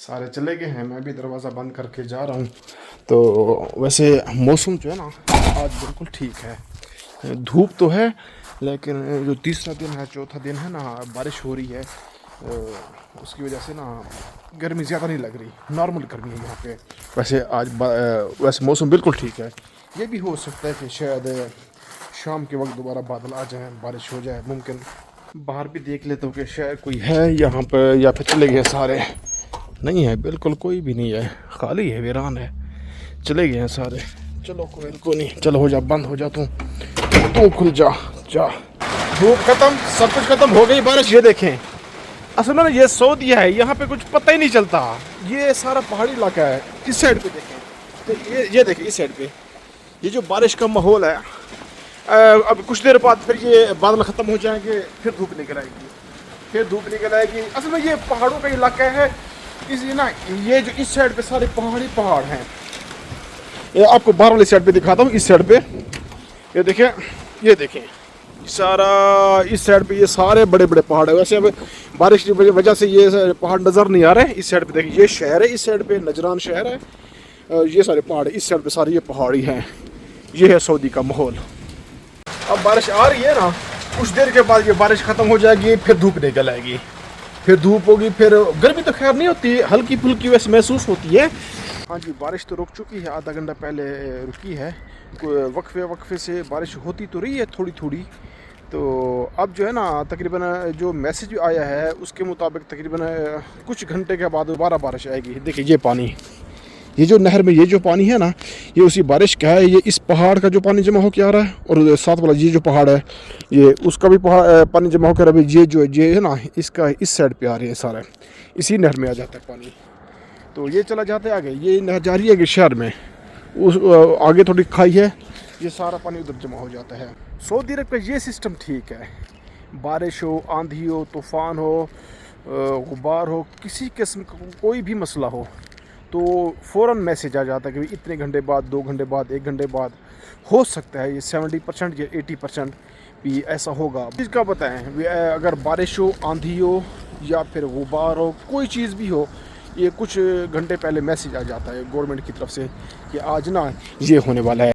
سارے چلے گئے ہیں, میں بھی دروازہ بند کر کے جا رہا ہوں. تو ویسے موسم جو ہے نا آج بالکل ٹھیک ہے, دھوپ تو ہے لیکن جو تیسرا دن ہے چوتھا دن ہے نا بارش ہو رہی ہے, اس کی وجہ سے نا گرمی زیادہ نہیں لگ رہی, نارمل گرمی ہے یہاں پہ. ویسے آج ویسے موسم بالکل ٹھیک ہے. یہ بھی ہو سکتا ہے کہ شاید شام کے وقت دوبارہ بادل آ جائیں, بارش ہو جائے ممکن. باہر بھی دیکھ لیتا ہوں کہ شاید کوئی ہے یہاں پہ یا پھر چلے گئے سارے. نہیں ہے, بالکل کوئی بھی نہیں ہے, خالی ہے, ویران ہے, چلے گئے ہیں سارے. چلو کوئی نہیں, چلو ہو جا, بند ہو جا, تو کھل جا جا. دھوپ ختم, سب کچھ ختم, ہو گئی بارش. یہ دیکھیں اصل میں نا یہ سعودیہ ہے, یہاں پہ کچھ پتہ ہی نہیں چلتا. یہ سارا پہاڑی علاقہ ہے. اس سائڈ پہ دیکھیں, یہ دیکھیں اس سائڈ پہ, یہ جو بارش کا ماحول ہے. اب کچھ دیر بعد پھر یہ بادل ختم ہو جائیں گے, پھر دھوپ نکل آئے گی, پھر دھوپ نکل آئے گی. اصل میں یہ پہاڑوں کا علاقہ ہے, اس لیے نا یہ جو اس سائڈ پہ سارے پہاڑ ہیں. یہ آپ کو باہر والی سائڈ پہ دکھاتا ہوں, اس سائڈ پہ یہ دیکھیں سارا اس سائڈ پہ یہ سارے بڑے بڑے پہاڑ ہیں. ویسے اب بارش کی وجہ سے یہ پہاڑ نظر نہیں آ رہے. اس سائڈ پہ دیکھیں, یہ شہر ہے, اس سائڈ پہ نجران شہر ہے, یہ سارے پہاڑ ہیں. اس سائڈ پہ سارے یہ پہاڑی ہیں. یہ ہے سعودی کا ماحول. اب بارش آ رہی ہے نا, کچھ دیر کے بعد یہ بارش ختم ہو جائے گی, پھر دھوپ نکل آئے گی, پھر دھوپ ہوگی, پھر گرمی تو خیر نہیں ہوتی, ہلکی پھلکی ویسے محسوس ہوتی ہے. ہاں جی, بارش تو رک چکی ہے, آدھا گھنٹہ پہلے رکی ہے. وقفے سے بارش ہوتی تو رہی ہے تھوڑی تھوڑی. تو اب جو ہے نا تقریباً جو میسج آیا ہے اس کے مطابق تقریباً کچھ گھنٹے کے بعد دوبارہ بارش آئے گی. دیکھیے یہ پانی, یہ جو نہر میں یہ جو پانی ہے نا, یہ اسی بارش کا ہے. یہ اس پہاڑ کا جو پانی جمع ہو کے آ رہا ہے, اور ساتھ والا یہ جو پہاڑ ہے یہ اس کا بھی پانی جمع ہو کر ابھی یہ ہے نا اس کا اس سائڈ پہ آ رہی ہے سارا, اسی نہر میں آ جاتا ہے پانی. تو یہ چلا جاتا ہے آگے, یہ نہر جا رہی ہے کہ شہر میں, اس آگے تھوڑی کھائی ہے, یہ سارا پانی ادھر جمع ہو جاتا ہے. سعودی عرب کا یہ سسٹم ٹھیک ہے. بارش ہو, آندھی ہو, طوفان ہو, غبار ہو, کسی قسم کا کوئی بھی مسئلہ ہو تو فوراً میسج آ جاتا ہے کہ اتنے گھنٹے بعد, 2 گھنٹے بعد, 1 گھنٹے بعد ہو سکتا ہے. یہ 70% یا 80% بھی ایسا ہوگا. اس کا بتائیں, اگر بارش ہو, آندھی ہو یا پھر غبار ہو, کوئی چیز بھی ہو, یہ کچھ گھنٹے پہلے میسج آ جاتا ہے گورنمنٹ کی طرف سے کہ آج نا یہ ہونے والا ہے.